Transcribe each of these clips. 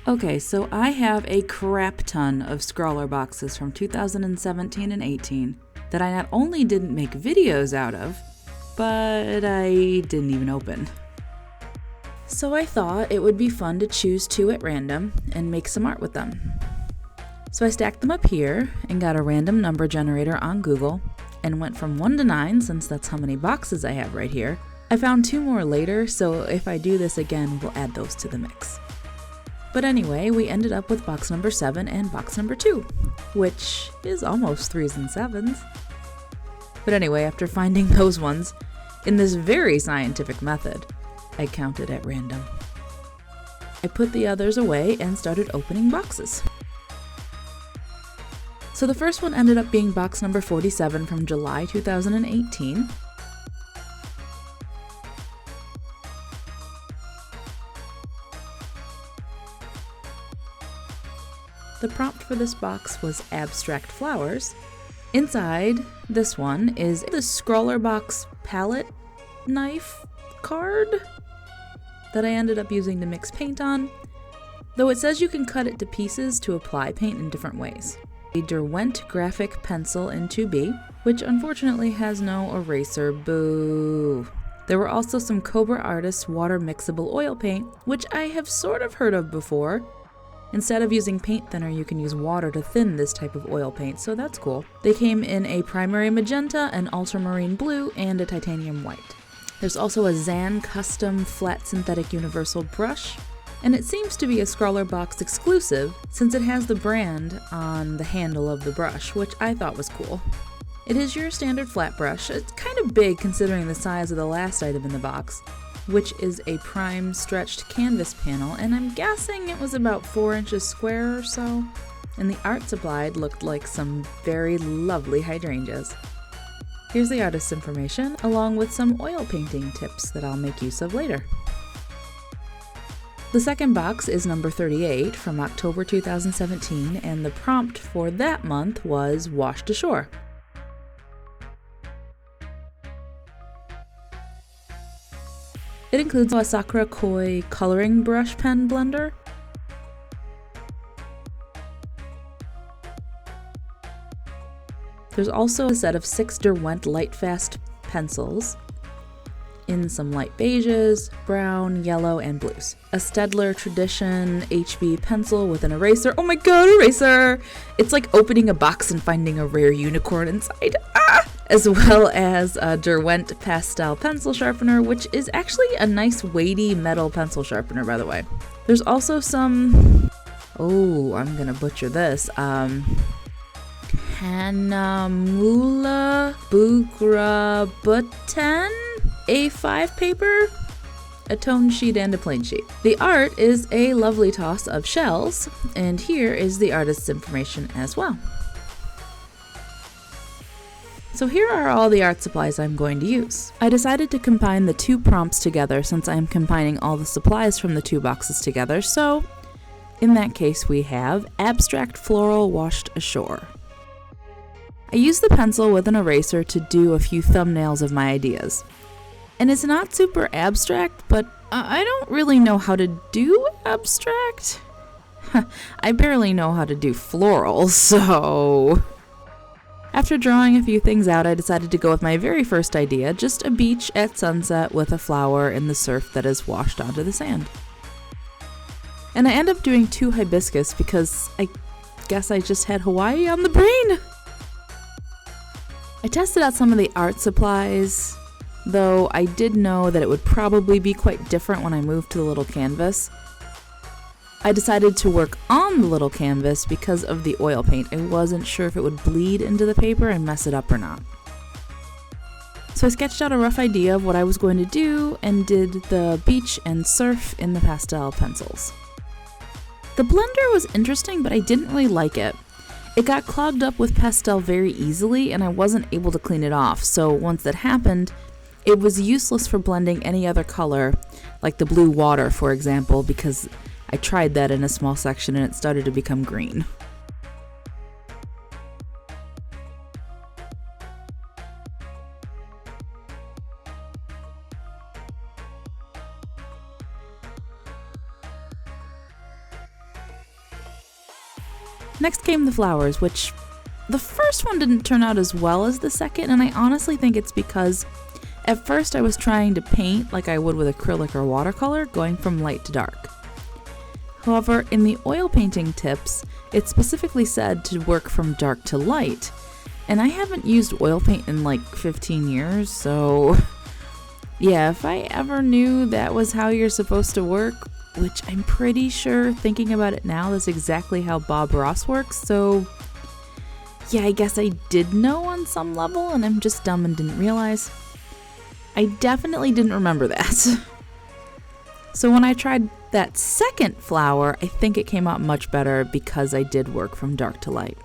Okay, so I have a crap ton of ScrawlrBoxes from 2017 and 18 that I not only didn't make videos out of, but I didn't even open. So I thought it would be fun to choose 2 at random and make some art with them. So I stacked them up here and got a random number generator on Google and went from 1 to 9, since that's how many boxes I have right here. I found 2 more later, so if I do this again, we'll add those to the mix. But anyway, we ended up with box number 7 and box number 2, which is almost 3s and 7s. But anyway, after finding those ones, in this very scientific method, I counted at random. I put the others away and started opening boxes. So the first one ended up being box number 47 from July 2018. The prompt for this box was abstract flowers. Inside this one is the ScrawlrBox palette knife card that I ended up using to mix paint on, though it says you can cut it to pieces to apply paint in different ways. A Derwent graphic pencil in 2B, which unfortunately has no eraser, boo. There were also some Cobra Artists water mixable oil paint, which I have sort of heard of before. Instead of using paint thinner, you can use water to thin this type of oil paint, so that's cool. They came in a primary magenta, an ultramarine blue, and a titanium white. There's also a Zahn custom flat synthetic universal brush, and it seems to be a ScrawlrBox exclusive since it has the brand on the handle of the brush, which I thought was cool. It is your standard flat brush. It's kind of big considering the size of the last item in the box, which is a prime stretched canvas panel, and I'm guessing it was about 4 inches square or so. And the art supplied looked like some very lovely hydrangeas. Here's the artist's information, along with some oil painting tips that I'll make use of later. The second box is number 38 from October 2017, and the prompt for that month was Washed Ashore. It includes a Sakura Koi coloring brush pen blender, there's also a set of 6 Derwent Lightfast pencils in some light beiges, brown, yellow, and blues. A Staedtler Tradition HB pencil with an eraser. Oh my god, eraser! It's like opening a box and finding a rare unicorn inside. Ah! As well as a Derwent pastel pencil sharpener, which is actually a nice weighty metal pencil sharpener, by the way. There's also some, oh, I'm gonna butcher this, Hanamula Bugra Button A5 paper, a tone sheet, and a plain sheet. The art is a lovely toss of shells, and here is the artist's information as well. So here are all the art supplies I'm going to use. I decided to combine the 2 prompts together since I am combining all the supplies from the 2 boxes together, so in that case we have Abstract Floral Washed Ashore. I used the pencil with an eraser to do a few thumbnails of my ideas. And it's not super abstract, but I don't really know how to do abstract. I barely know how to do floral, so... After drawing a few things out, I decided to go with my very first idea, just a beach at sunset with a flower in the surf that is washed onto the sand. And I end up doing 2 hibiscus because I guess I just had Hawaii on the brain. I tested out some of the art supplies, though I did know that it would probably be quite different when I moved to the little canvas. I decided to work on the little canvas because of the oil paint. I wasn't sure if it would bleed into the paper and mess it up or not. So I sketched out a rough idea of what I was going to do and did the beach and surf in the pastel pencils. The blender was interesting, but I didn't really like it. It got clogged up with pastel very easily and I wasn't able to clean it off, so once that happened, it was useless for blending any other color, like the blue water, for example, because I tried that in a small section and it started to become green. Next came the flowers, which the first one didn't turn out as well as the second, and I honestly think it's because at first I was trying to paint like I would with acrylic or watercolor, going from light to dark. However, in the oil painting tips, it specifically said to work from dark to light, and I haven't used oil paint in like 15 years, so yeah, if I ever knew that was how you're supposed to work, which I'm pretty sure, thinking about it now, that's exactly how Bob Ross works, so yeah, I guess I did know on some level, and I'm just dumb and didn't realize. I definitely didn't remember that. So when I tried that second flower, I think it came out much better because I did work from dark to light.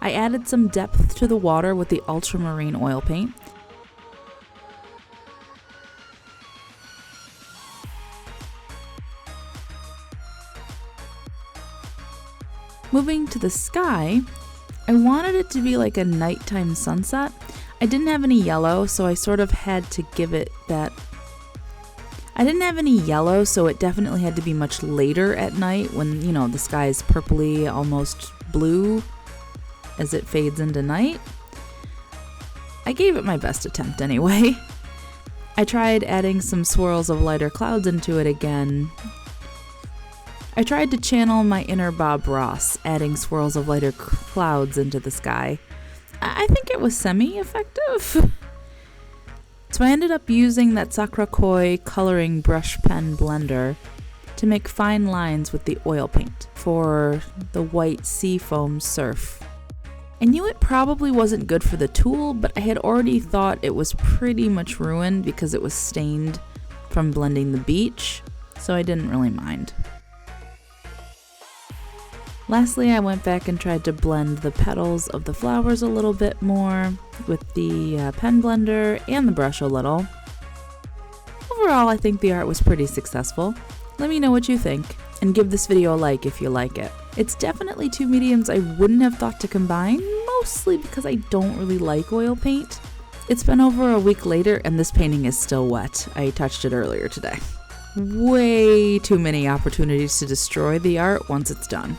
I added some depth to the water with the ultramarine oil paint. Moving to the sky, I wanted it to be like a nighttime sunset. I didn't have any yellow, so I sort of had to give it that. I didn't have any yellow, so it definitely had to be much later at night when, you know, the sky is purpley, almost blue as it fades into night. I gave it my best attempt anyway. I tried adding some swirls of lighter clouds into it again. I tried to channel my inner Bob Ross, adding swirls of lighter clouds into the sky. I think it was semi-effective. So I ended up using that Sakura Koi coloring brush pen blender to make fine lines with the oil paint for the white sea foam surf. I knew it probably wasn't good for the tool, but I had already thought it was pretty much ruined because it was stained from blending the beach, so I didn't really mind. Lastly, I went back and tried to blend the petals of the flowers a little bit more with the pen blender and the brush a little. Overall, I think the art was pretty successful. Let me know what you think, and give this video a like if you like it. It's definitely two mediums I wouldn't have thought to combine, mostly because I don't really like oil paint. It's been over a week later and this painting is still wet. I touched it earlier today. Way too many opportunities to destroy the art once it's done.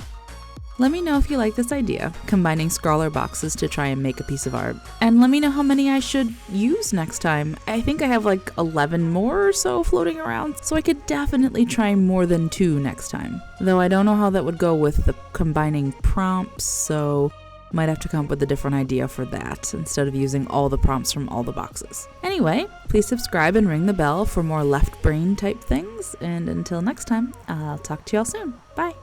Let me know if you like this idea, combining Scrawler boxes to try and make a piece of art. And let me know how many I should use next time. I think I have like 11 more or so floating around, so I could definitely try more than 2 next time. Though I don't know how that would go with the combining prompts, so might have to come up with a different idea for that, instead of using all the prompts from all the boxes. Anyway, please subscribe and ring the bell for more left brain type things, and until next time, I'll talk to y'all soon. Bye!